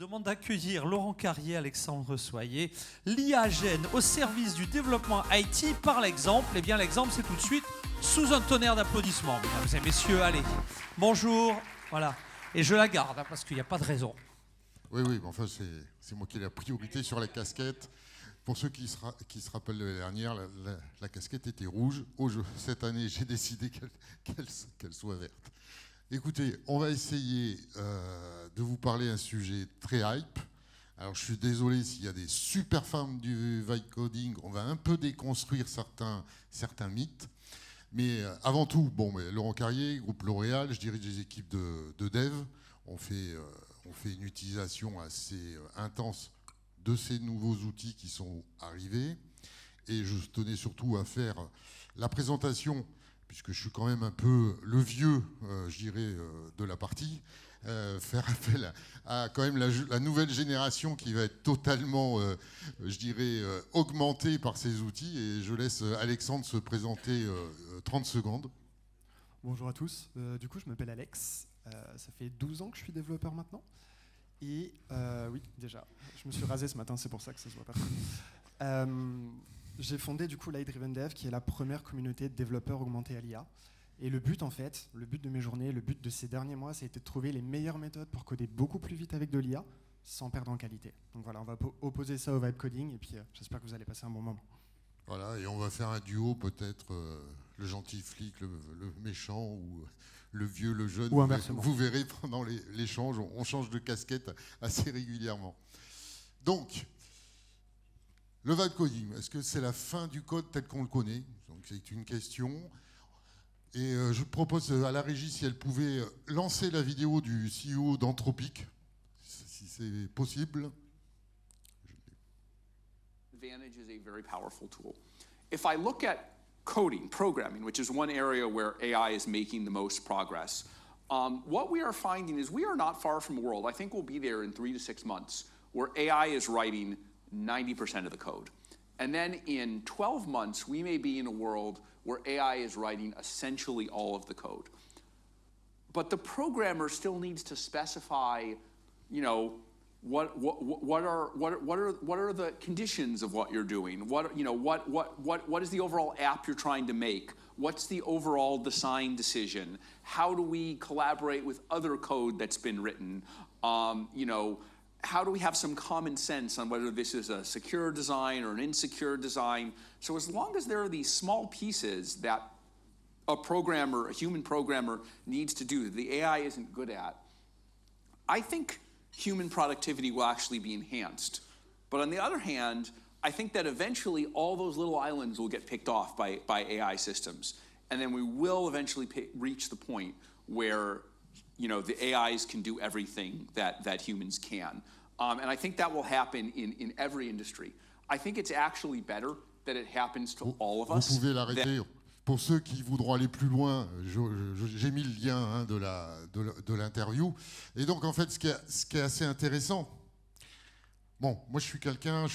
demande d'accueillir Laurent Carrier, Alexandre Soyer. L'IA gène au service du développement IT par l'exemple. Eh bien, l'exemple, c'est tout de suite sous un tonnerre d'applaudissements. Mesdames et messieurs, allez. Bonjour. Voilà. Et je la garde, hein, parce qu'il n'y a pas de raison. Oui, mais enfin, c'est moi qui ai la priorité sur la casquette. Pour ceux qui se rappellent de l'année dernière, la casquette était rouge. Cette année, j'ai décidé qu'elle soit verte. Écoutez, on va essayer de vous parler d'un sujet très hype. Alors, je suis désolé s'il y a des super fans du vibe coding. On va un peu déconstruire certains mythes. Mais avant tout, Laurent Carrier, groupe L'Oréal, je dirige des équipes de dev. On fait une utilisation assez intense de ces nouveaux outils qui sont arrivés. Et je tenais surtout à faire la présentation, puisque je suis quand même un peu le vieux, de la partie, faire appel à quand même la nouvelle génération qui va être totalement, augmentée par ces outils. Et je laisse Alexandre se présenter 30 secondes. Bonjour à tous. Du coup, je m'appelle Alex. Ça fait 12 ans que je suis développeur maintenant. Et oui, déjà, je me suis rasé ce matin, c'est pour ça que ça se voit pas trop. J'ai fondé du coup Light Driven Dev, qui est la première communauté de développeurs augmentés à l'IA. Et le but de mes journées, le but de ces derniers mois, ça a été de trouver les meilleures méthodes pour coder beaucoup plus vite avec de l'IA, sans perdre en qualité. Donc voilà, on va opposer ça au vibe coding, et puis j'espère que vous allez passer un bon moment. Voilà, et on va faire un duo, peut-être le gentil flic, le méchant, ou le vieux, le jeune. Ou inversement. Vous verrez pendant l'échange, on change de casquette assez régulièrement. Donc, le vibe coding, est-ce que c'est la fin du code tel qu'on le connaît? Donc, c'est une question. Et je propose à la régie si elle pouvait lancer la vidéo du CEO d'Anthropic, si c'est possible. Advantage is a very powerful tool. If I look at coding, programming, which is one area where AI is making the most progress, what we are finding is we are not far from a world, I think we'll be there in 3 to 6 months, where AI is writing 90% of the code. And then in 12 months, we may be in a world where AI is writing essentially all of the code. But the programmer still needs to specify, what are the conditions of what you're doing? What is the overall app you're trying to make? What's the overall design decision? How do we collaborate with other code that's been written? How do we have some common sense on whether this is a secure design or an insecure design? So as long as there are these small pieces that a human programmer needs to do that the AI isn't good at, I think human productivity will actually be enhanced. But on the other hand, I think that eventually all those little islands will get picked off by AI systems. And then we will eventually reach the point where the AIs can do everything that humans can. And I think that will happen in every industry. I think it's actually better that it happens to all of us. Vous pouvez l'arrêter. Pour ceux qui voudront aller plus loin, j'ai mis le lien de l'interview. Et donc, en fait, ce qui est assez intéressant, moi, je suis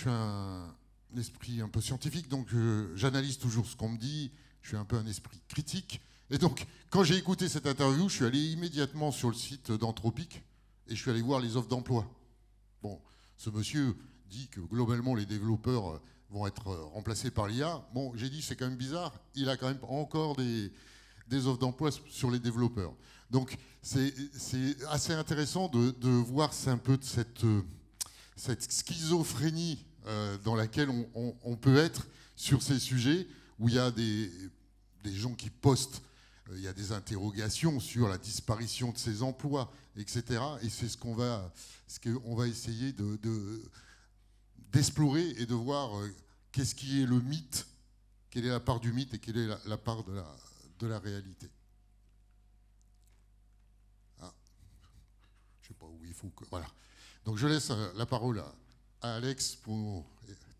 un esprit un peu scientifique, donc j'analyse toujours ce qu'on me dit, je suis un peu un esprit critique. Et donc, quand j'ai écouté cette interview, je suis allé immédiatement sur le site d'Anthropic et je suis allé voir les offres d'emploi. Bon, ce monsieur dit que globalement, les développeurs vont être remplacés par l'IA. Bon, j'ai dit, c'est quand même bizarre, il a quand même encore des offres d'emploi sur les développeurs. Donc, c'est assez intéressant de voir un peu de cette schizophrénie dans laquelle on peut être sur ces sujets, où il y a des gens qui postent, il y a des interrogations sur la disparition de ces emplois, etc. Et c'est ce qu'on va essayer d'explorer et de voir qu'est-ce qui est le mythe, quelle est la part du mythe et quelle est la part de la réalité. Ah, je ne sais pas où il faut que... Voilà. Donc je laisse la parole à Alex pour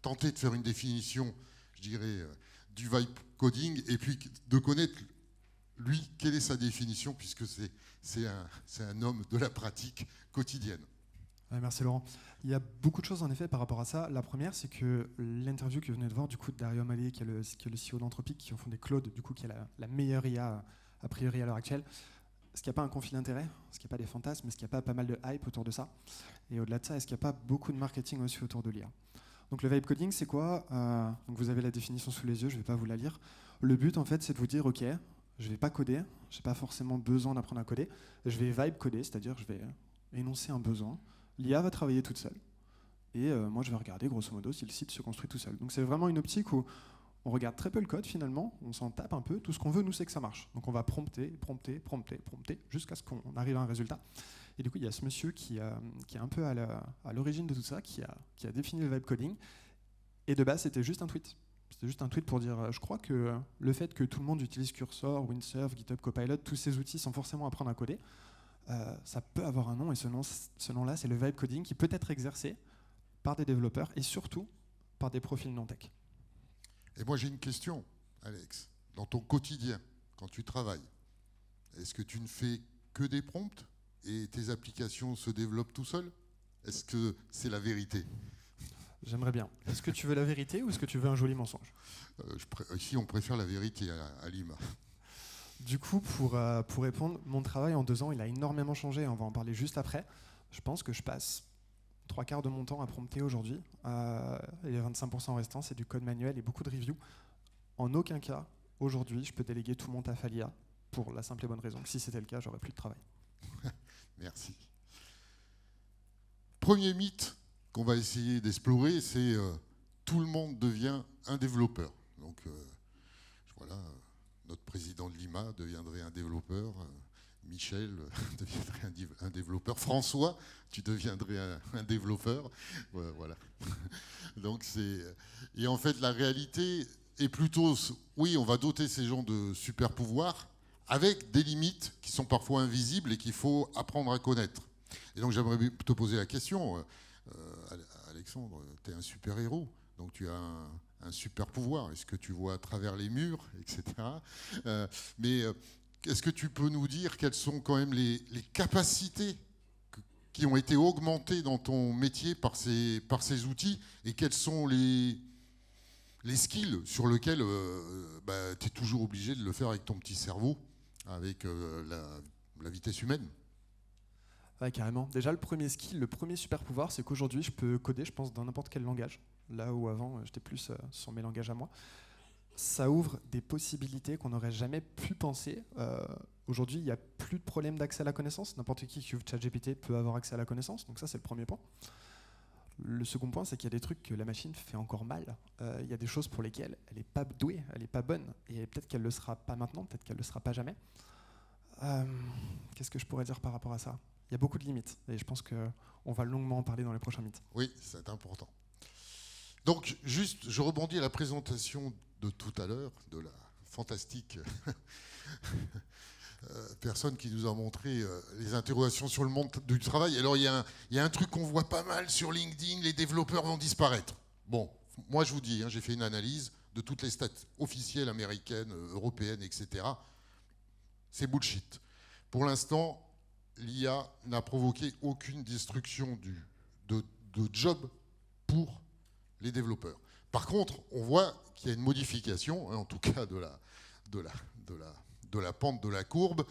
tenter de faire une définition, je dirais, du vibe coding et puis de connaître, lui, quelle est sa définition, puisque c'est un homme de la pratique quotidienne. Merci Laurent. Il y a beaucoup de choses en effet par rapport à ça. La première, c'est que l'interview que vous venez de voir du coup de Dario Amodei, qui est le CEO d'Anthropic, qui ont fondé Claude, du coup qui est la meilleure IA a priori à l'heure actuelle. est-ce qu'il n'y a pas un conflit d'intérêts? Est-ce qu'il n'y a pas des fantasmes? Est-ce qu'il n'y a pas pas mal de hype autour de ça? Et au-delà de ça, est-ce qu'il n'y a pas beaucoup de marketing aussi autour de l'IA? Donc le vibe coding, c'est quoi? Donc vous avez la définition sous les yeux, je ne vais pas vous la lire. Le but, en fait, c'est de vous dire, OK, je ne vais pas coder, je n'ai pas forcément besoin d'apprendre à coder, je vais vibe coder, c'est-à-dire je vais énoncer un besoin. L'IA va travailler toute seule. Et moi, je vais regarder, grosso modo, si le site se construit tout seul. Donc c'est vraiment une optique où on regarde très peu le code, finalement, on s'en tape un peu. Tout ce qu'on veut, nous, c'est que ça marche. Donc on va prompter, jusqu'à ce qu'on arrive à un résultat. Et du coup, il y a ce monsieur qui est un peu à l'origine de tout ça, qui a défini le vibe coding. Et de base, c'était juste un tweet. C'était juste un tweet pour dire, je crois que le fait que tout le monde utilise Cursor, Windsurf, GitHub Copilot, tous ces outils sans forcément apprendre à coder, ça peut avoir un nom, et ce nom-là, c'est le vibe coding qui peut être exercé par des développeurs et surtout par des profils non-tech. Et moi, j'ai une question, Alex. Dans ton quotidien, quand tu travailles, est-ce que tu ne fais que des prompts et tes applications se développent tout seul? Est-ce que c'est la vérité? J'aimerais bien. Est-ce que tu veux la vérité ou est-ce que tu veux un joli mensonge? Ici, on préfère la vérité à Lima. Du coup, pour répondre, mon travail en 2 ans, il a énormément changé. On va en parler juste après. Je pense que je passe 3/4 de mon temps à prompter aujourd'hui. Et les 25% restants, c'est du code manuel et beaucoup de reviews. En aucun cas, aujourd'hui, je peux déléguer tout mon taf à l'IA pour la simple et bonne raison que si c'était le cas, j'aurais plus de travail. Merci. Premier mythe qu'on va essayer d'explorer, c'est tout le monde devient un développeur. Donc voilà, notre président de Lima deviendrait un développeur, Michel deviendrait un développeur, François, tu deviendrais un développeur. Voilà. Donc et en fait, la réalité est plutôt, oui, on va doter ces gens de super pouvoirs avec des limites qui sont parfois invisibles et qu'il faut apprendre à connaître. Et donc j'aimerais te poser la question, Alexandre, tu es un super-héros, donc tu as un super pouvoir. Est-ce que tu vois à travers les murs, etc. Mais est-ce que tu peux nous dire quelles sont quand même les capacités qui ont été augmentées dans ton métier par ces outils et quels sont les skills sur lesquels tu es toujours obligé de le faire avec ton petit cerveau, avec la vitesse humaine? Ouais, carrément. Déjà, le premier skill, le premier super pouvoir, c'est qu'aujourd'hui, je peux coder, je pense, dans n'importe quel langage. Là où avant, j'étais plus sur mes langages à moi. Ça ouvre des possibilités qu'on n'aurait jamais pu penser. Aujourd'hui, il n'y a plus de problème d'accès à la connaissance. N'importe qui ouvre ChatGPT peut avoir accès à la connaissance. Donc ça, c'est le premier point. Le second point, c'est qu'il y a des trucs que la machine fait encore mal. Il y a des choses pour lesquelles elle n'est pas douée, elle n'est pas bonne. Et peut-être qu'elle ne le sera pas maintenant, peut-être qu'elle ne le sera pas jamais. Qu'est-ce que je pourrais dire par rapport à ça? Il y a beaucoup de limites. Et je pense qu'on va longuement en parler dans les prochains mythes. Oui, c'est important. Donc, juste, je rebondis à la présentation de tout à l'heure, de la fantastique personne qui nous a montré les interrogations sur le monde du travail. Alors, il y a un truc qu'on voit pas mal sur LinkedIn, les développeurs vont disparaître. Bon, moi je vous dis, j'ai fait une analyse de toutes les stats officielles américaines, européennes, etc. C'est bullshit. Pour l'instant, l'IA n'a provoqué aucune destruction de job pour les développeurs. Par contre, on voit qu'il y a une modification, en tout cas de la pente de la courbe.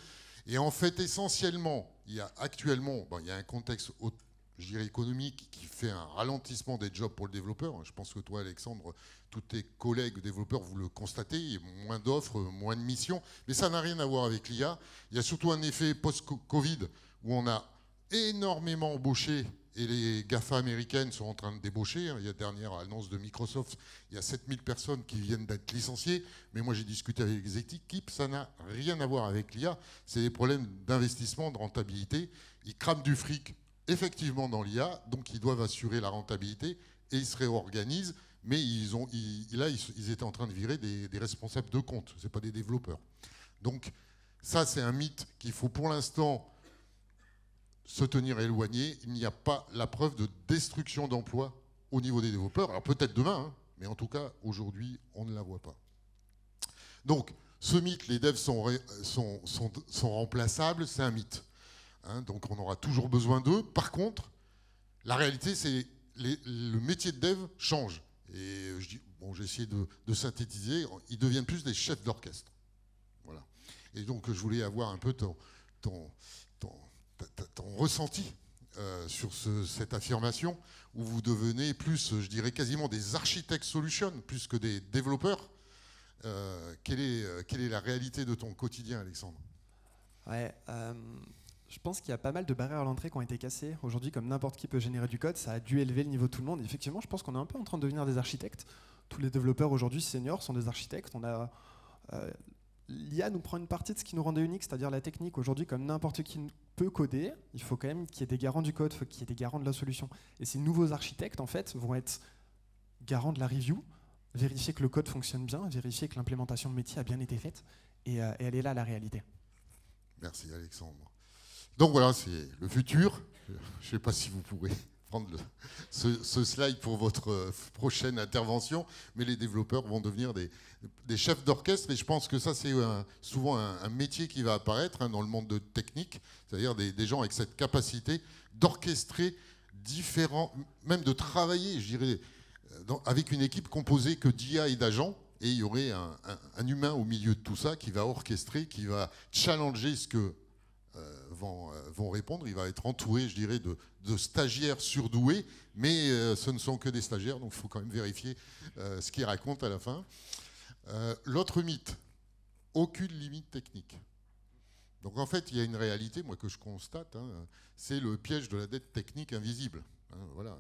Et en fait, essentiellement, il y a actuellement il y a un contexte, je dirais, économique qui fait un ralentissement des jobs pour le développeur. Je pense que toi, Alexandre, tous tes collègues développeurs, vous le constatez, il y a moins d'offres, moins de missions. Mais ça n'a rien à voir avec l'IA. Il y a surtout un effet post-Covid où on a énormément embauché et les GAFA américaines sont en train de débaucher. Il y a la dernière annonce de Microsoft, il y a 7000 personnes qui viennent d'être licenciées. Mais moi, j'ai discuté avec les équipes, ça n'a rien à voir avec l'IA. C'est des problèmes d'investissement, de rentabilité. Ils crament du fric, effectivement, dans l'IA, donc ils doivent assurer la rentabilité et ils se réorganisent. Mais ils étaient en train de virer des responsables de compte, ce n'est pas des développeurs. Donc ça, c'est un mythe qu'il faut pour l'instant se tenir éloigné. Il n'y a pas la preuve de destruction d'emplois au niveau des développeurs. Alors peut-être demain, mais en tout cas, aujourd'hui, on ne la voit pas. Donc, ce mythe, les devs sont remplaçables, c'est un mythe. Donc on aura toujours besoin d'eux. Par contre, la réalité, c'est le métier de dev change. Et j'ai essayé de synthétiser, ils deviennent plus des chefs d'orchestre. Voilà. Et donc je voulais avoir un peu ton ressenti sur cette affirmation, où vous devenez plus, je dirais quasiment des architectes solutions, plus que des développeurs. Quelle est la réalité de ton quotidien, Alexandre? Ouais, je pense qu'il y a pas mal de barrières à l'entrée qui ont été cassées. Aujourd'hui, comme n'importe qui peut générer du code, ça a dû élever le niveau de tout le monde. Et effectivement, je pense qu'on est un peu en train de devenir des architectes. Tous les développeurs aujourd'hui seniors sont des architectes. L'IA nous prend une partie de ce qui nous rendait unique, c'est-à-dire la technique. Aujourd'hui, comme n'importe qui peut coder, il faut quand même qu'il y ait des garants du code, il faut qu'il y ait des garants de la solution. Et ces nouveaux architectes, en fait, vont être garants de la review, vérifier que le code fonctionne bien, vérifier que l'implémentation de métier a bien été faite. Et elle est là, la réalité. Merci, Alexandre. Donc voilà, c'est le futur. Je ne sais pas si vous pourrez prendre ce slide pour votre prochaine intervention, mais les développeurs vont devenir des chefs d'orchestre, et je pense que ça, c'est souvent un métier qui va apparaître dans le monde de technique, c'est-à-dire des gens avec cette capacité d'orchestrer différents, même de travailler, je dirais, avec une équipe composée que d'IA et d'agents, et il y aurait un humain au milieu de tout ça qui va orchestrer, qui va challenger ce que vont répondre. Il va être entouré, je dirais, de stagiaires surdoués, mais ce ne sont que des stagiaires, donc il faut quand même vérifier ce qu'ils racontent à la fin. L'autre mythe, aucune limite technique. Donc en fait, il y a une réalité, moi, que je constate, c'est le piège de la dette technique invisible. Voilà,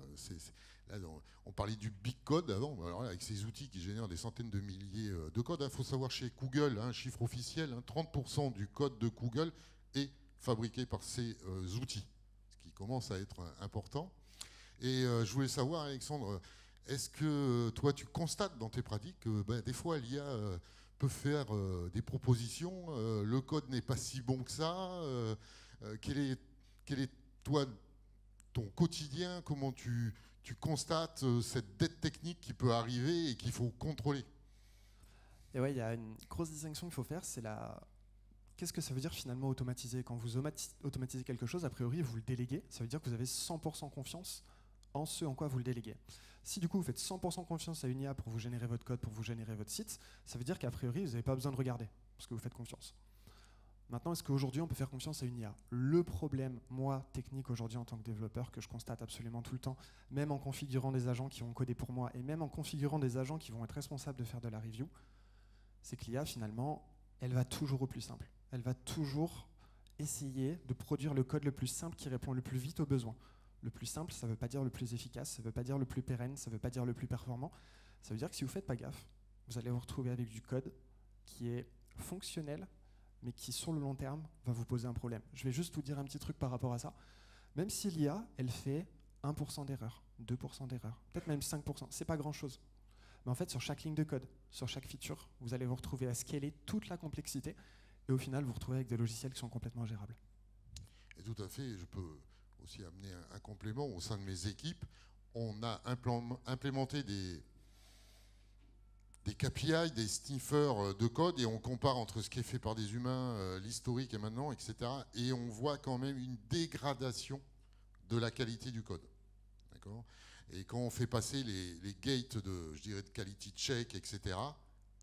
là, on parlait du big code avant, alors là, avec ces outils qui génèrent des centaines de milliers de codes. Il faut savoir chez Google, chiffre officiel, 30% du code de Google est fabriqué par ces outils, ce qui commence à être important. Et je voulais savoir, Alexandre, est-ce que toi, tu constates dans tes pratiques que des fois, l'IA peut faire des propositions, le code n'est pas si bon que ça, quel est, toi, ton quotidien, comment tu constates cette dette technique qui peut arriver et qu'il faut contrôler? Et ouais, il y a une grosse distinction qu'il faut faire, c'est qu'est-ce que ça veut dire finalement automatiser? Quand vous automatisez quelque chose, a priori, vous le déléguez. Ça veut dire que vous avez 100% confiance en ce en quoi vous le déléguez. Si du coup, vous faites 100% confiance à une IA pour vous générer votre code, pour vous générer votre site, ça veut dire qu'a priori, vous n'avez pas besoin de regarder, parce que vous faites confiance. Maintenant, est-ce qu'aujourd'hui, on peut faire confiance à une IA? Le problème, moi, technique aujourd'hui en tant que développeur, que je constate absolument tout le temps, même en configurant des agents qui vont coder pour moi, et même en configurant des agents qui vont être responsables de faire de la review, c'est que l'IA, finalement, elle va toujours au plus simple. Elle va toujours essayer de produire le code le plus simple qui répond le plus vite aux besoins. Le plus simple, ça ne veut pas dire le plus efficace, ça ne veut pas dire le plus pérenne, ça ne veut pas dire le plus performant. Ça veut dire que si vous ne faites pas gaffe, vous allez vous retrouver avec du code qui est fonctionnel, mais qui, sur le long terme, va vous poser un problème. Je vais juste vous dire un petit truc par rapport à ça. Même si l'IA, elle fait 1% d'erreur, 2% d'erreur, peut-être même 5%, c'est pas grand-chose. Mais en fait, sur chaque ligne de code, sur chaque feature, vous allez vous retrouver à scaler toute la complexité, et au final, vous vous retrouvez avec des logiciels qui sont complètement gérables. Et tout à fait, je peux aussi amener un complément. Au sein de mes équipes, on a implémenté des KPI, des sniffers de code, et on compare entre ce qui est fait par des humains, l'historique et maintenant, etc. Et on voit quand même une dégradation de la qualité du code. D'accord ? Et quand on fait passer les gates de, je dirais, de quality check, etc.,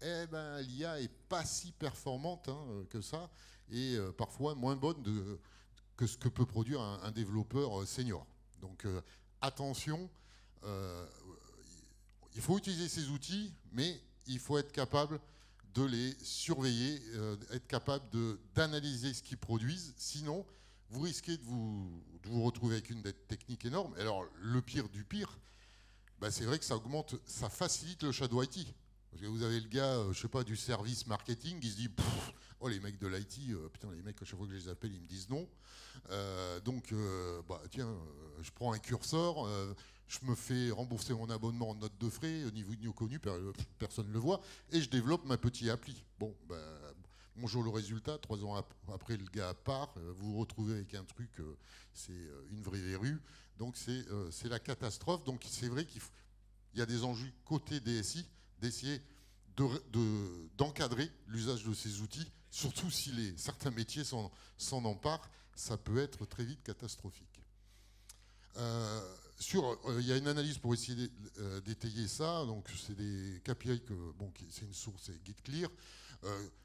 l'IA est pas si performante que ça, et parfois moins bonne que ce que peut produire un développeur senior. Donc attention, il faut utiliser ces outils, mais il faut être capable de les surveiller, être capable d'analyser ce qu'ils produisent. Sinon, vous risquez de vous retrouver avec une dette technique énorme. Alors, le pire du pire, c'est vrai que ça facilite le shadow IT. Parce que vous avez le gars, je sais pas, du service marketing, qui se dit oh, les mecs de l'IT, putain, les mecs, à chaque fois que je les appelle, ils me disent non. Tiens, je prends un curseur, je me fais rembourser mon abonnement en note de frais, au niveau de connu, personne ne le voit, et je développe ma petite appli. Bon, bonjour le résultat, 3 ans après, le gars part, vous vous retrouvez avec un truc, c'est une vraie verrue, donc c'est la catastrophe. Donc c'est vrai qu'il y a des enjeux côté DSI, d'essayer d'encadrer l'usage de ces outils, surtout si certains métiers s'en emparent, ça peut être très vite catastrophique. Il y a une analyse pour essayer d'étayer ça, donc c'est des KPI, c'est une source, c'est GitClear,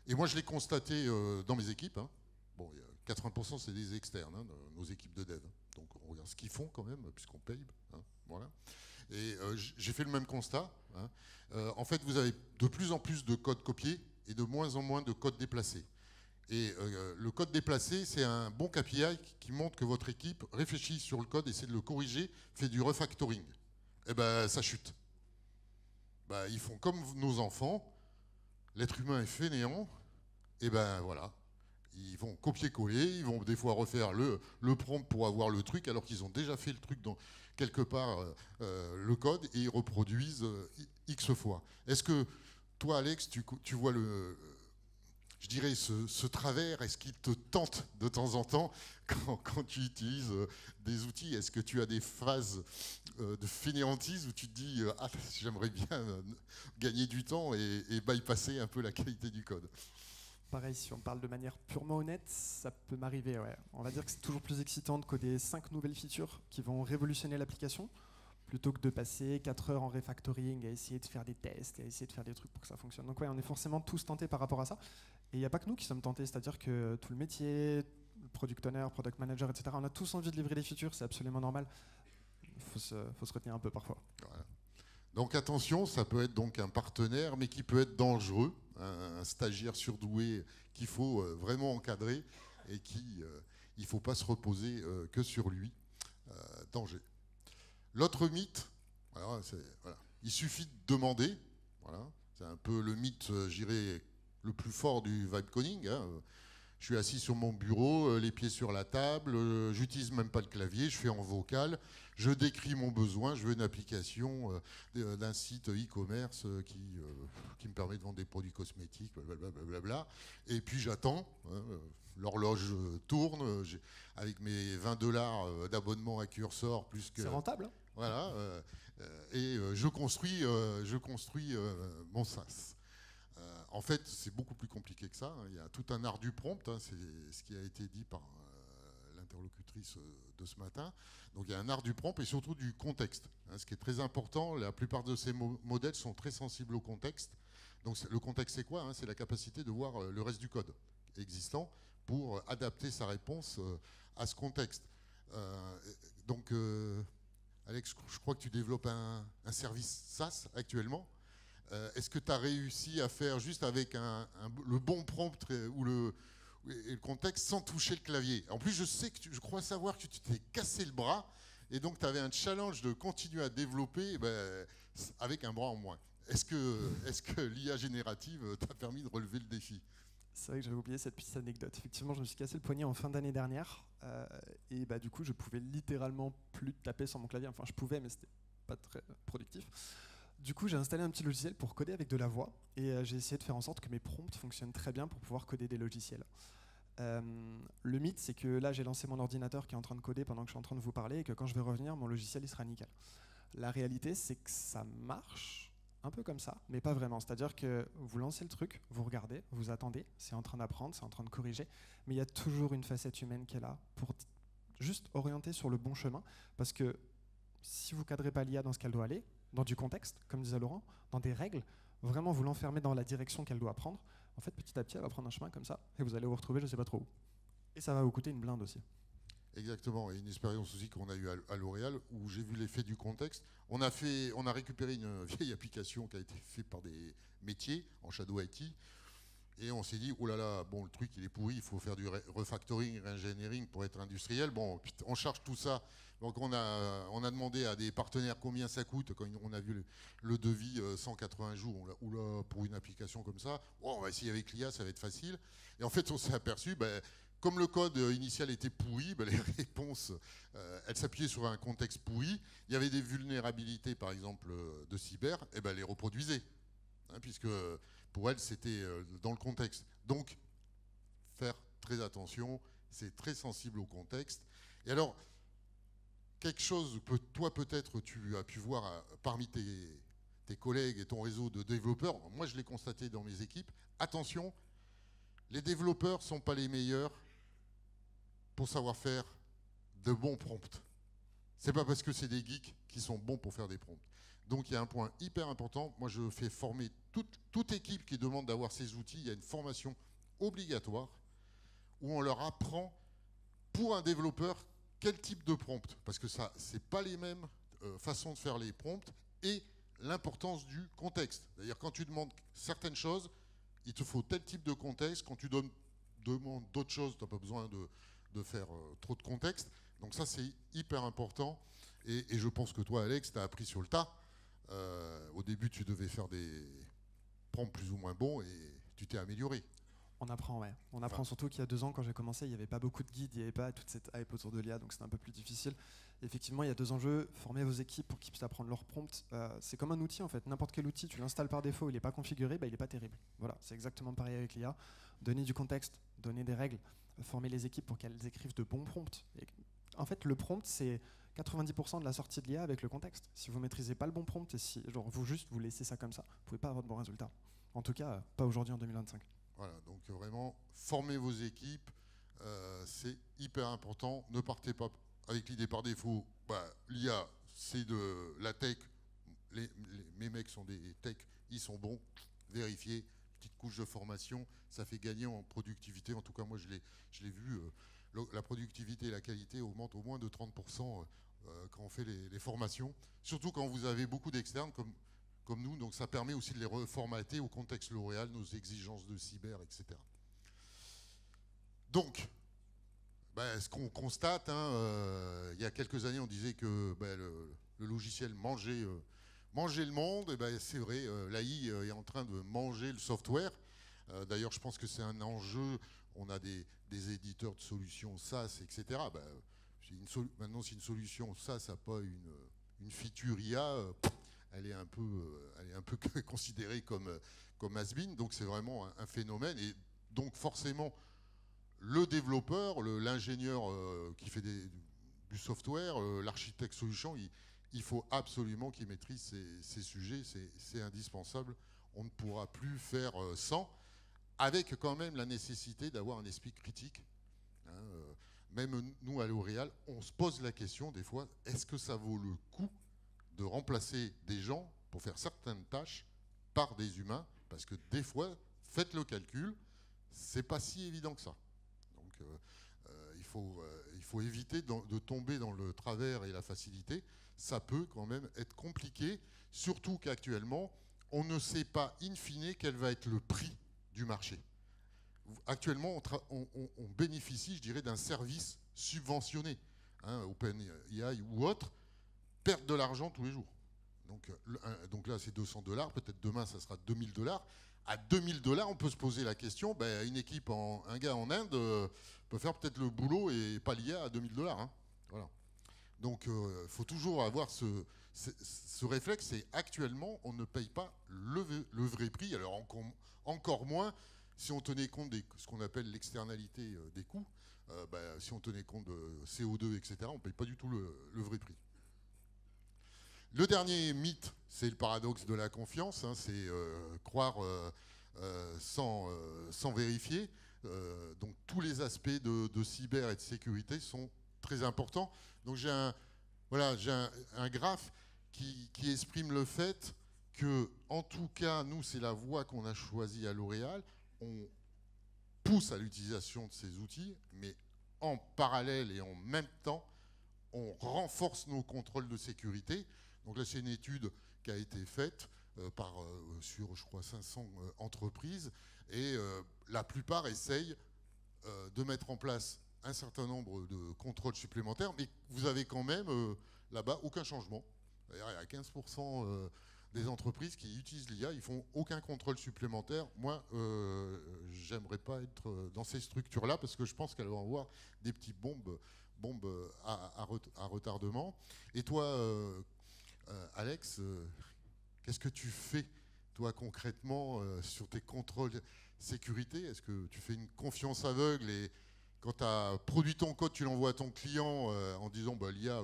et moi je l'ai constaté dans mes équipes. Bon, il y a 80% c'est des externes, hein, nos équipes de dev. Donc on regarde ce qu'ils font quand même, puisqu'on paye. Hein, voilà. Et j'ai fait le même constat. Hein. En fait, vous avez de plus en plus de code copié et de moins en moins de code déplacé. Et le code déplacé, c'est un bon KPI qui montre que votre équipe réfléchit sur le code, essaie de le corriger, fait du refactoring. Et ben ça chute. Ben, ils font comme nos enfants, l'être humain est fainéant, et ben voilà. Ils vont copier-coller, ils vont des fois refaire le prompt pour avoir le truc, alors qu'ils ont déjà fait le truc dans quelque part le code, et ils reproduisent X fois. Est-ce que toi, Alex, tu vois je dirais ce travers, est-ce qu'il te tente de temps en temps quand tu utilises des outils? Est-ce que tu as des phases de fainéantise où tu te dis ah, j'aimerais bien gagner du temps et bypasser un peu la qualité du code? Pareil, si on parle de manière purement honnête, ça peut m'arriver. Ouais. On va dire que c'est toujours plus excitant de coder 5 nouvelles features qui vont révolutionner l'application plutôt que de passer 4 heures en refactoring à essayer de faire des tests, à essayer de faire des trucs pour que ça fonctionne. Donc ouais, on est forcément tous tentés par rapport à ça. Et il n'y a pas que nous qui sommes tentés, c'est-à-dire que tout le métier, le product owner, product manager, etc., on a tous envie de livrer des features, c'est absolument normal. Il faut se retenir un peu parfois. Voilà. Donc attention, ça peut être donc un partenaire, mais qui peut être dangereux, un stagiaire surdoué qu'il faut vraiment encadrer et il ne faut pas se reposer que sur lui. Danger. L'autre mythe, voilà, il suffit de demander. Voilà, c'est un peu le mythe, j'irais, le plus fort du vibe coding. Hein. Je suis assis sur mon bureau, les pieds sur la table, j'utilise même pas le clavier, je fais en vocal, je décris mon besoin, je veux une application d'un site e-commerce qui me permet de vendre des produits cosmétiques, blablabla. Et puis j'attends, hein, l'horloge tourne, avec mes $20 d'abonnement à Cursor, plus que... C'est rentable, hein. Voilà, et je construis mon SaaS. En fait, c'est beaucoup plus compliqué que ça. Hein. Il y a tout un art du prompt, hein. C'est ce qui a été dit par l'interlocutrice de ce matin. Donc il y a un art du prompt et surtout du contexte. Hein. Ce qui est très important, la plupart de ces modèles sont très sensibles au contexte. Donc le contexte, c'est quoi, hein? C'est la capacité de voir le reste du code existant pour adapter sa réponse à ce contexte. Donc, Alex, je crois que tu développes un service SaaS actuellement. Est-ce que tu as réussi à faire juste avec le bon prompt ou le contexte sans toucher le clavier? En plus, je crois savoir que tu t'es cassé le bras et donc tu avais un challenge de continuer à développer avec un bras en moins. Est-ce que l'IA générative t'a permis de relever le défi? C'est vrai que j'avais oublié cette petite anecdote. Effectivement, je me suis cassé le poignet en fin d'année dernière et du coup, je pouvais littéralement plus taper sur mon clavier. Enfin, je pouvais, mais c'était pas très productif. Du coup, j'ai installé un petit logiciel pour coder avec de la voix et j'ai essayé de faire en sorte que mes prompts fonctionnent très bien pour pouvoir coder des logiciels. Le mythe, c'est que là, j'ai lancé mon ordinateur qui est en train de coder pendant que je suis en train de vous parler et que quand je vais revenir, mon logiciel il sera nickel. La réalité, c'est que ça marche un peu comme ça, mais pas vraiment. C'est-à-dire que vous lancez le truc, vous regardez, vous attendez, c'est en train d'apprendre, c'est en train de corriger, mais il y a toujours une facette humaine qui est là pour juste orienter sur le bon chemin, parce que si vous cadrez pas l'IA dans ce qu'elle doit aller, dans du contexte, comme disait Laurent, dans des règles, vraiment vous l'enfermez dans la direction qu'elle doit prendre, en fait petit à petit elle va prendre un chemin comme ça et vous allez vous retrouver je sais pas trop où. Et ça va vous coûter une blinde aussi. Exactement, et une expérience aussi qu'on a eue à L'Oréal où j'ai vu l'effet du contexte. On a récupéré une vieille application qui a été faite par des métiers en Shadow IT et on s'est dit, oh là là, bon, le truc il est pourri, il faut faire du refactoring, engineering pour être industriel. Bon, on charge tout ça. Donc on a demandé à des partenaires combien ça coûte. Quand on a vu le devis 180 jours, oula, pour une application comme ça, oh, on va essayer avec l'IA, ça va être facile. Et en fait, on s'est aperçu, comme le code initial était pourri, les réponses, elles s'appuyaient sur un contexte pourri. Il y avait des vulnérabilités, par exemple, de cyber, et elles les reproduisaient. Hein, puisque pour elles, c'était dans le contexte. Donc, faire très attention, c'est très sensible au contexte. Et alors, quelque chose que toi, peut-être, tu as pu voir parmi tes collègues et ton réseau de développeurs, moi, je l'ai constaté dans mes équipes, attention, les développeurs ne sont pas les meilleurs pour savoir faire de bons prompts. C'est pas parce que c'est des geeks qui sont bons pour faire des prompts. Donc il y a un point hyper important. Moi, je fais former toute équipe qui demande d'avoir ces outils. Il y a une formation obligatoire où on leur apprend, pour un développeur, quel type de prompt. Parce que ça, c'est pas les mêmes façons de faire les prompts et l'importance du contexte. C'est-à-dire quand tu demandes certaines choses, il te faut tel type de contexte. Quand tu demandes d'autres choses, tu n'as pas besoin de faire trop de contexte. Donc ça, c'est hyper important. Et je pense que toi, Alex, tu as appris sur le tas. Au début, tu devais faire des prompts plus ou moins bons et tu t'es amélioré. On apprend, ouais. On apprend surtout qu'il y a 2 ans, quand j'ai commencé, il n'y avait pas beaucoup de guides, il n'y avait pas toute cette hype autour de l'IA, donc c'était un peu plus difficile. Et effectivement, il y a 2 enjeux. Former vos équipes pour qu'ils puissent apprendre leur prompt. C'est comme un outil, en fait. N'importe quel outil, tu l'installes par défaut, il n'est pas configuré, il n'est pas terrible. Voilà, c'est exactement pareil avec l'IA. Donner du contexte, donner des règles, former les équipes pour qu'elles écrivent de bons prompts. Et en fait, le prompt, c'est 90% de la sortie de l'IA avec le contexte. Si vous ne maîtrisez pas le bon prompt et si vous laissez ça comme ça, vous ne pouvez pas avoir de bons résultats. En tout cas, pas aujourd'hui en 2025. Voilà, donc vraiment, formez vos équipes, c'est hyper important. Ne partez pas avec l'idée par défaut, l'IA, c'est de la tech, mes mecs sont des techs, ils sont bons, vérifiez, petite couche de formation, ça fait gagner en productivité. En tout cas, moi, je l'ai vu, la productivité et la qualité augmentent au moins de 30% quand on fait les formations, surtout quand vous avez beaucoup d'externes comme nous, donc ça permet aussi de les reformater au contexte L'Oréal, nos exigences de cyber, etc. Donc, ce qu'on constate, il y a quelques années, on disait que le logiciel mangeait le monde, et c'est vrai, l'AI est en train de manger le software. D'ailleurs, je pense que c'est un enjeu, on a des éditeurs de solutions SaaS, etc. Maintenant, si une solution SaaS n'a pas une feature IA, elle est un peu considérée comme has-been, donc c'est vraiment un phénomène. Et donc forcément, le développeur, l'ingénieur qui fait du software, l'architecte solution, il faut absolument qu'il maîtrise ces sujets, c'est indispensable. On ne pourra plus faire sans, avec quand même la nécessité d'avoir un esprit critique. Même nous, à L'Oréal, on se pose la question des fois, est-ce que ça vaut le coup de remplacer des gens pour faire certaines tâches par des humains, parce que des fois, faites le calcul, c'est pas si évident que ça. Donc il faut éviter de tomber dans le travers et la facilité. Ça peut quand même être compliqué, surtout qu'actuellement, on ne sait pas in fine quel va être le prix du marché. Actuellement, on bénéficie, je dirais, d'un service subventionné, OpenAI ou autre, perdre de l'argent tous les jours. Donc là, c'est $200. Peut-être demain, ça sera $2000. À $2000, on peut se poser la question, une équipe, un gars en Inde peut faire peut-être le boulot et pas l'IA à $2000. Voilà. Donc, il faut toujours avoir ce réflexe. Et actuellement, on ne paye pas le vrai prix. Alors, encore moins si on tenait compte de ce qu'on appelle l'externalité des coûts. Si on tenait compte de CO2, etc., on ne paye pas du tout le vrai prix. Le dernier mythe, c'est le paradoxe de la confiance, c'est croire sans vérifier. Donc tous les aspects de cyber et de sécurité sont très importants. Donc j'ai un graphe qui exprime le fait que, en tout cas, nous, c'est la voie qu'on a choisie à L'Oréal. On pousse à l'utilisation de ces outils, mais en parallèle et en même temps, on renforce nos contrôles de sécurité. Donc là, c'est une étude qui a été faite sur, je crois, 500 entreprises. Et la plupart essayent de mettre en place un certain nombre de contrôles supplémentaires. Mais vous avez quand même, là-bas, aucun changement. Il y a 15% des entreprises qui utilisent l'IA, ils font aucun contrôle supplémentaire. Moi, j'aimerais pas être dans ces structures-là parce que je pense qu'elles vont avoir des petites bombes à retardement. Et toi, Alex, qu'est-ce que tu fais, toi, concrètement, sur tes contrôles sécurité? Est-ce que tu fais une confiance aveugle et quand tu as produit ton code, tu l'envoies à ton client en disant l'IA,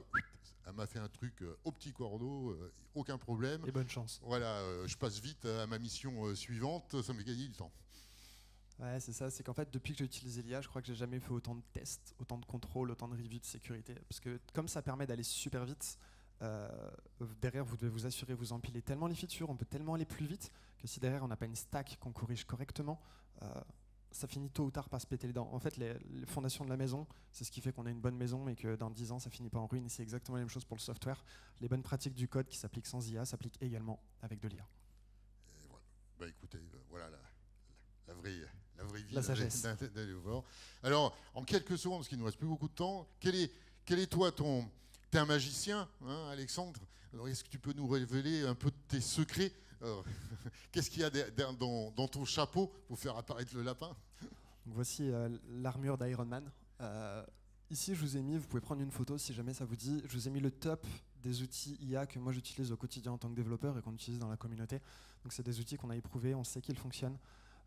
elle m'a fait un truc au petit cordeau, aucun problème. Et bonne chance. Voilà, je passe vite à ma mission suivante, ça me gagne du temps. Ouais, c'est ça. C'est qu'en fait, depuis que j'ai utilisé l'IA, je crois que j'ai jamais fait autant de tests, autant de contrôles, autant de reviews de sécurité. Parce que comme ça permet d'aller super vite, derrière, vous devez vous assurer, vous empiler tellement les features, on peut tellement aller plus vite que si derrière on n'a pas une stack qu'on corrige correctement, ça finit tôt ou tard par se péter les dents. En fait, les fondations de la maison, c'est ce qui fait qu'on a une bonne maison et que dans 10 ans, ça finit pas en ruine. Et c'est exactement la même chose pour le software. Les bonnes pratiques du code qui s'appliquent sans IA s'appliquent également avec de l'IA. Et voilà. Bah, écoutez, voilà la vraie vie La sagesse. d'un développeur. Alors, en quelques secondes, parce qu'il ne nous reste plus beaucoup de temps, quel est toi ton... T'es un magicien, hein, Alexandre. Alors, est-ce que tu peux nous révéler un peu de tes secrets? Qu'est-ce qu'il y a dans ton chapeau pour faire apparaître le lapin? Donc voici l'armure d'Iron Man. Ici, je vous ai mis, vous pouvez prendre une photo si jamais ça vous dit, je vous ai mis le top des outils IA que moi j'utilise au quotidien en tant que développeur et qu'on utilise dans la communauté. Donc c'est des outils qu'on a éprouvés, on sait qu'ils fonctionnent.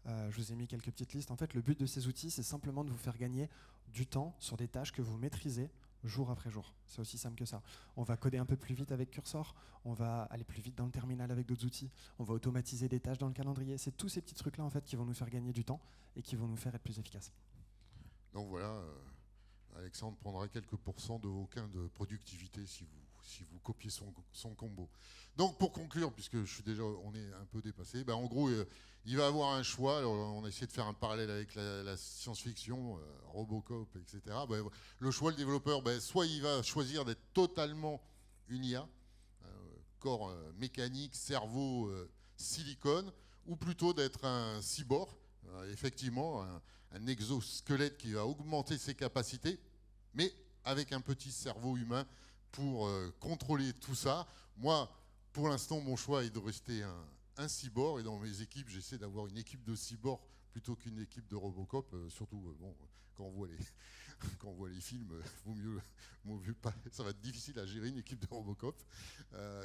Je vous ai mis quelques petites listes. En fait, le but de ces outils, c'est simplement de vous faire gagner du temps sur des tâches que vous maîtrisez jour après jour. C'est aussi simple que ça. On va coder un peu plus vite avec Cursor, on va aller plus vite dans le terminal avec d'autres outils, on va automatiser des tâches dans le calendrier. C'est tous ces petits trucs-là en fait qui vont nous faire gagner du temps et qui vont nous faire être plus efficaces. Donc voilà, Alexandre prendra quelques pourcents de vos gains de productivité si vous copiez son combo. Donc pour conclure, puisque on est un peu dépassé, en gros, il va avoir un choix. Alors, on a essayé de faire un parallèle avec la science-fiction, Robocop, etc. Le choix, le développeur, soit il va choisir d'être totalement une IA, corps mécanique, cerveau, silicone, ou plutôt d'être un cyborg, effectivement, un exosquelette qui va augmenter ses capacités, mais avec un petit cerveau humain pour contrôler tout ça. Moi, pour l'instant, mon choix est de rester un cyborg, et dans mes équipes, j'essaie d'avoir une équipe de cyborg plutôt qu'une équipe de Robocop, surtout quand on voit les films, vaut mieux pas, ça va être difficile à gérer une équipe de Robocop.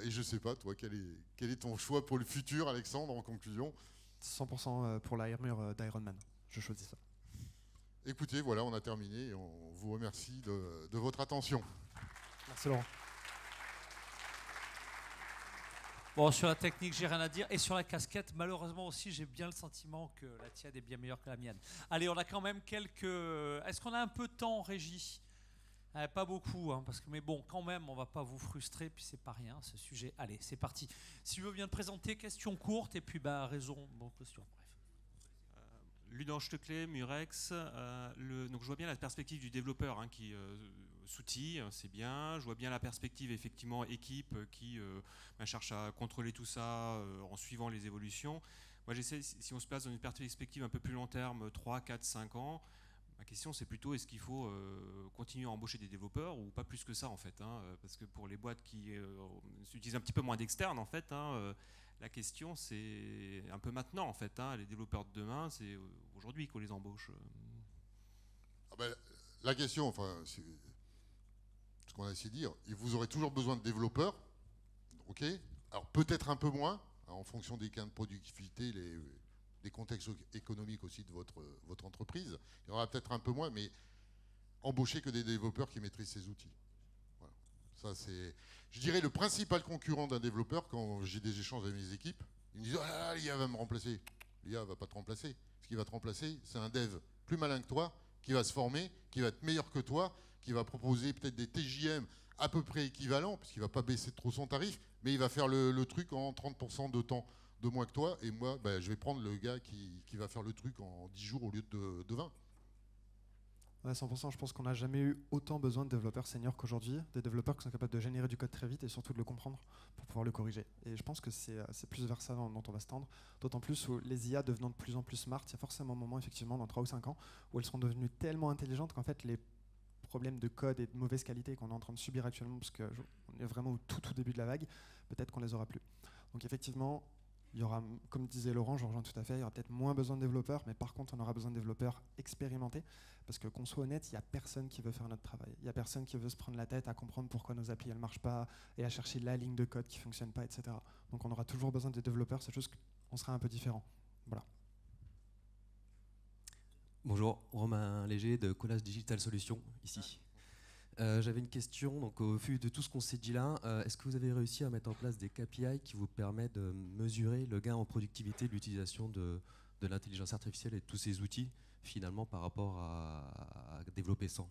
Et je sais pas, toi, quel est ton choix pour le futur, Alexandre, en conclusion? 100% pour l'armure d'Iron Man. Je choisis ça. Écoutez, voilà, on a terminé. On vous remercie de votre attention. Merci Laurent. Bon, sur la technique, j'ai rien à dire. Et sur la casquette, malheureusement aussi, j'ai bien le sentiment que la tienne est bien meilleure que la mienne. Allez, on a quand même quelques... Est-ce qu'on a un peu de temps en régie? Pas beaucoup, hein, mais bon, quand même, on va pas vous frustrer, puis c'est pas rien, ce sujet. Allez, c'est parti. Si vous bien te présenter, question courte, et puis raison, bon, question, bref. Ludan Steckley, Murex. Donc je vois bien la perspective du développeur qui s'outille, c'est bien. Je vois bien la perspective effectivement équipe qui cherche à contrôler tout ça en suivant les évolutions. Moi j'essaie, si on se place dans une perspective un peu plus long terme, 3, 4, 5 ans, ma question c'est plutôt est-ce qu'il faut continuer à embaucher des développeurs ou pas plus que ça en fait, parce que pour les boîtes qui utilisent un petit peu moins d'externes en fait, la question, c'est un peu maintenant, en fait. Les développeurs de demain, c'est aujourd'hui qu'on les embauche. La question, c'est ce qu'on a essayé de dire, vous aurez toujours besoin de développeurs, ok? Alors peut-être un peu moins, en fonction des gains de productivité, des contextes économiques aussi de votre entreprise. Il y en aura peut-être un peu moins, mais embaucher que des développeurs qui maîtrisent ces outils. Ça, c'est, je dirais, le principal concurrent d'un développeur quand j'ai des échanges avec mes équipes. Ils me disent « Ah, l'IA va me remplacer ». L'IA ne va pas te remplacer. Ce qui va te remplacer, c'est un dev plus malin que toi, qui va se former, qui va être meilleur que toi, qui va proposer peut-être des TJM à peu près équivalents, parce qu'il ne va pas baisser trop son tarif, mais il va faire le truc en 30% de temps de moins que toi. Et moi, je vais prendre le gars qui va faire le truc en 10 jours au lieu de 20. Ouais, 100%, je pense qu'on n'a jamais eu autant besoin de développeurs seniors qu'aujourd'hui, des développeurs qui sont capables de générer du code très vite et surtout de le comprendre pour pouvoir le corriger. Et je pense que c'est plus vers ça dont on va se tendre, d'autant plus où les IA devenant de plus en plus smart, il y a forcément un moment, effectivement, dans 3 ou 5 ans, où elles seront devenues tellement intelligentes qu'en fait, les problèmes de code et de mauvaise qualité qu'on est en train de subir actuellement, parce qu'on est vraiment au tout début de la vague, peut-être qu'on les aura plus. Donc effectivement, il y aura, comme disait Laurent, je rejoins tout à fait, il y aura peut-être moins besoin de développeurs, mais par contre, on aura besoin de développeurs expérimentés, parce que qu'on soit honnête, il n'y a personne qui veut faire notre travail. Il n'y a personne qui veut se prendre la tête à comprendre pourquoi nos applis ne marchent pas et à chercher la ligne de code qui ne fonctionne pas, etc. Donc on aura toujours besoin des développeurs, c'est juste qu'on sera un peu différent. Voilà. Bonjour, Romain Léger de Colas Digital Solutions, ici. J'avais une question, donc au vu de tout ce qu'on s'est dit là, est-ce que vous avez réussi à mettre en place des KPI qui vous permettent de mesurer le gain en productivité de l'utilisation de l'intelligence artificielle et de tous ces outils, finalement, par rapport à développer sans?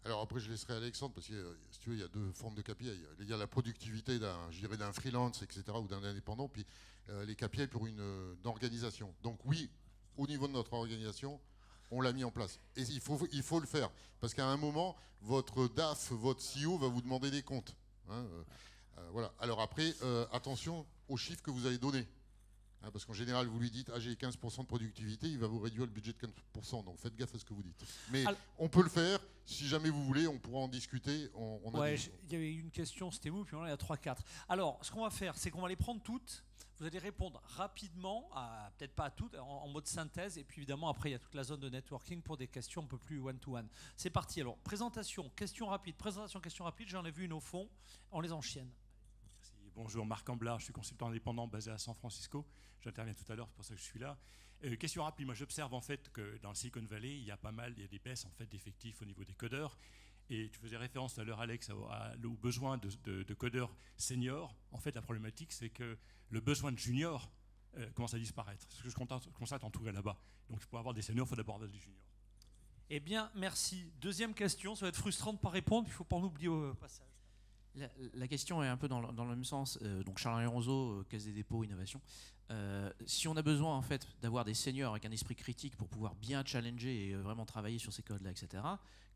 Alors après, je laisserai Alexandre, parce que si tu veux, il y a 2 formes de KPI. Il y a la productivité d'un freelance, etc., ou d'un indépendant, puis les KPI pour une organisation. Donc oui, au niveau de notre organisation, on l'a mis en place. Et il faut le faire. Parce qu'à un moment, votre DAF, votre CEO va vous demander des comptes. Hein, voilà. Alors après, attention aux chiffres que vous avez donnés. Hein, parce qu'en général, vous lui dites j'ai 15% de productivité, il va vous réduire le budget de 15%. Donc faites gaffe à ce que vous dites. Mais on peut le faire. Si jamais vous voulez, on pourra en discuter. Il y avait une question, c'était vous, puis on en a 3-4. Alors, ce qu'on va faire, c'est qu'on va les prendre toutes. Vous allez répondre rapidement, peut-être pas à toutes, en mode synthèse. Et puis évidemment, après, il y a toute la zone de networking pour des questions un peu plus one-to-one. C'est parti. Alors, présentation, question rapide. Présentation, question rapide. J'en ai vu une au fond. On les enchaîne. Merci. Bonjour, Marc Amblard. Je suis consultant indépendant basé à San Francisco. J'interviens tout à l'heure, c'est pour ça que je suis là. Question rapide. Moi, j'observe en fait que dans le Silicon Valley, il y a des baisses en fait d'effectifs au niveau des codeurs. Et tu faisais référence tout à l'heure, Alex, au besoin de codeurs seniors. En fait, la problématique, c'est que le besoin de juniors commence à disparaître. C'est ce que je constate en tout cas là-bas. Donc, pour avoir des seniors, il faut d'abord avoir des juniors. Eh bien, merci. Deuxième question, ça va être frustrant de ne pas répondre, il ne faut pas en oublier au passage. La question est un peu dans le même sens. Donc Charles-Henri Ronzeau, Caisse des dépôts, innovation. Si on a besoin en fait d'avoir des seniors avec un esprit critique pour pouvoir bien challenger et vraiment travailler sur ces codes-là, etc.,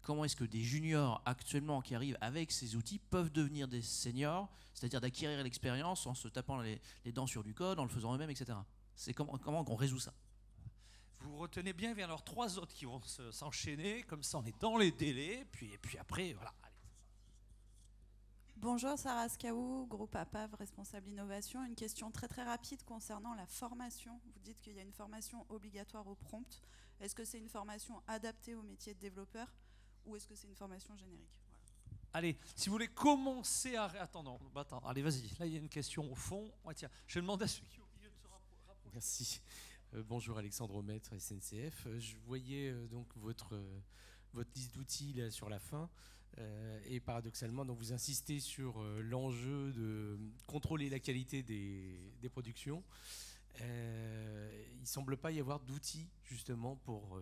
comment est-ce que des juniors actuellement qui arrivent avec ces outils peuvent devenir des seniors, c'est-à-dire d'acquérir l'expérience en se tapant les dents sur du code, en le faisant eux-mêmes, etc. C'est comment on résout ça? Vous retenez bien, il y a alors 3 autres qui vont s'enchaîner, comme ça on est dans les délais, puis après, voilà. Bonjour, Sarah Skaou, groupe APAV, responsable innovation. Une question très très rapide concernant la formation. Vous dites qu'il y a une formation obligatoire au prompt. Est-ce que c'est une formation adaptée au métier de développeur ou est-ce que c'est une formation générique? Voilà. Allez, si vous voulez commencer à... Attends, allez, vas-y. Là, il y a une question au fond. Ouais, tiens, je vais demander à ceux qui sont au milieu de se rapprocher. Merci. Bonjour, Alexandre Maître, SNCF. Je voyais donc votre liste d'outils là, sur la fin. Et paradoxalement, donc vous insistez sur l'enjeu de contrôler la qualité des productions. Il ne semble pas y avoir d'outils justement pour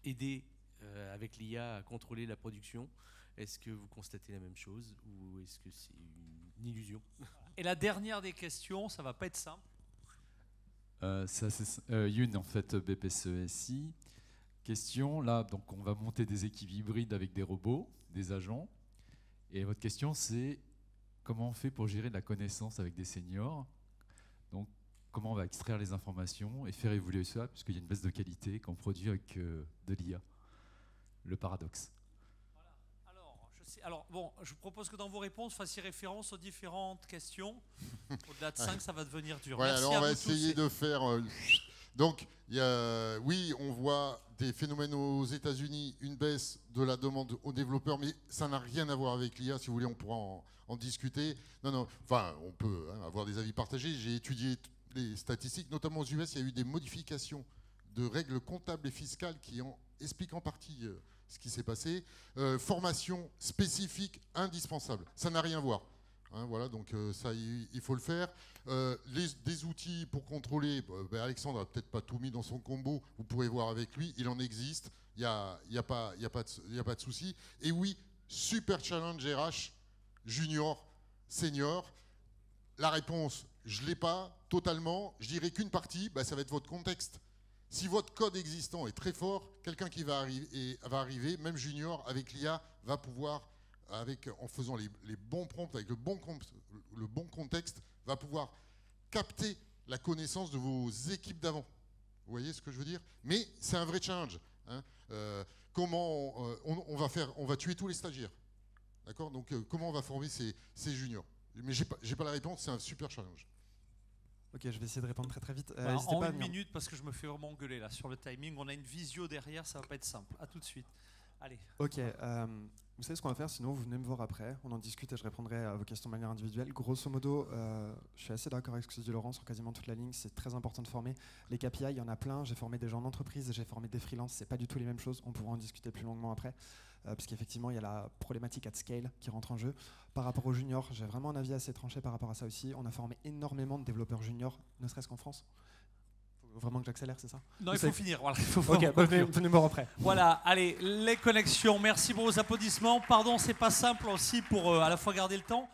aider avec l'IA à contrôler la production. Est-ce que vous constatez la même chose ou est-ce que c'est une illusion? Et la dernière des questions, ça ne va pas être simple. Youn, en fait, BPCE-SI. Question, là, donc on va monter des équipes hybrides avec des robots, des agents. Et votre question, c'est comment on fait pour gérer de la connaissance avec des seniors? Donc, comment on va extraire les informations et faire évoluer ça, puisqu'il y a une baisse de qualité qu'on produit avec de l'IA. Le paradoxe. Alors, bon, je vous propose que dans vos réponses, vous fassiez référence aux différentes questions. Au-delà de 5, ça va devenir dur. Ouais, merci alors on va tous. essayer de faire... Donc, oui, on voit des phénomènes aux États-Unis, une baisse de la demande aux développeurs, mais ça n'a rien à voir avec l'IA. Si vous voulez, on pourra en discuter. Non, enfin, on peut avoir des avis partagés. J'ai étudié les statistiques, notamment aux US, il y a eu des modifications de règles comptables et fiscales qui expliquent en partie ce qui s'est passé. Formation spécifique indispensable. Ça n'a rien à voir. Voilà, donc ça, il faut le faire. Des outils pour contrôler, Alexandre n'a peut-être pas tout mis dans son combo, vous pourrez voir avec lui, il en existe, il n'y a pas de souci. Et oui, super challenge RH, junior, senior. La réponse, je ne l'ai pas totalement, je dirais qu'une partie, ça va être votre contexte. Si votre code existant est très fort, quelqu'un qui va arriver, même junior, avec l'IA, va pouvoir... en faisant les bons prompts, avec le bon contexte, va pouvoir capter la connaissance de vos équipes d'avant. Vous voyez ce que je veux dire? Mais c'est un vrai challenge. Comment on va tuer tous les stagiaires. D'accord? Donc comment on va former ces juniors? Mais j'ai pas la réponse, c'est un super challenge. Ok, je vais essayer de répondre très très vite. En une minute, parce que je me fais vraiment engueuler là sur le timing. On a une visio derrière, ça va pas être simple. À tout de suite. Allez. Ok, vous savez ce qu'on va faire, sinon vous venez me voir après, on en discute et je répondrai à vos questions de manière individuelle. Grosso modo, je suis assez d'accord avec ce que dit Laurent sur quasiment toute la ligne, c'est très important de former. Les KPI, il y en a plein, j'ai formé des gens en entreprise, j'ai formé des freelances, c'est pas du tout les mêmes choses, on pourra en discuter plus longuement après, parce qu'effectivement il y a la problématique at scale qui rentre en jeu. Par rapport aux juniors, j'ai vraiment un avis assez tranché par rapport à ça aussi, on a formé énormément de développeurs juniors, ne serait-ce qu'en France. Vraiment que j'accélère, c'est ça? Non, il faut finir. Voilà, il faut venez me voir après. Voilà, allez, les connexions. Merci pour vos applaudissements. Pardon, c'est pas simple aussi pour à la fois garder le temps.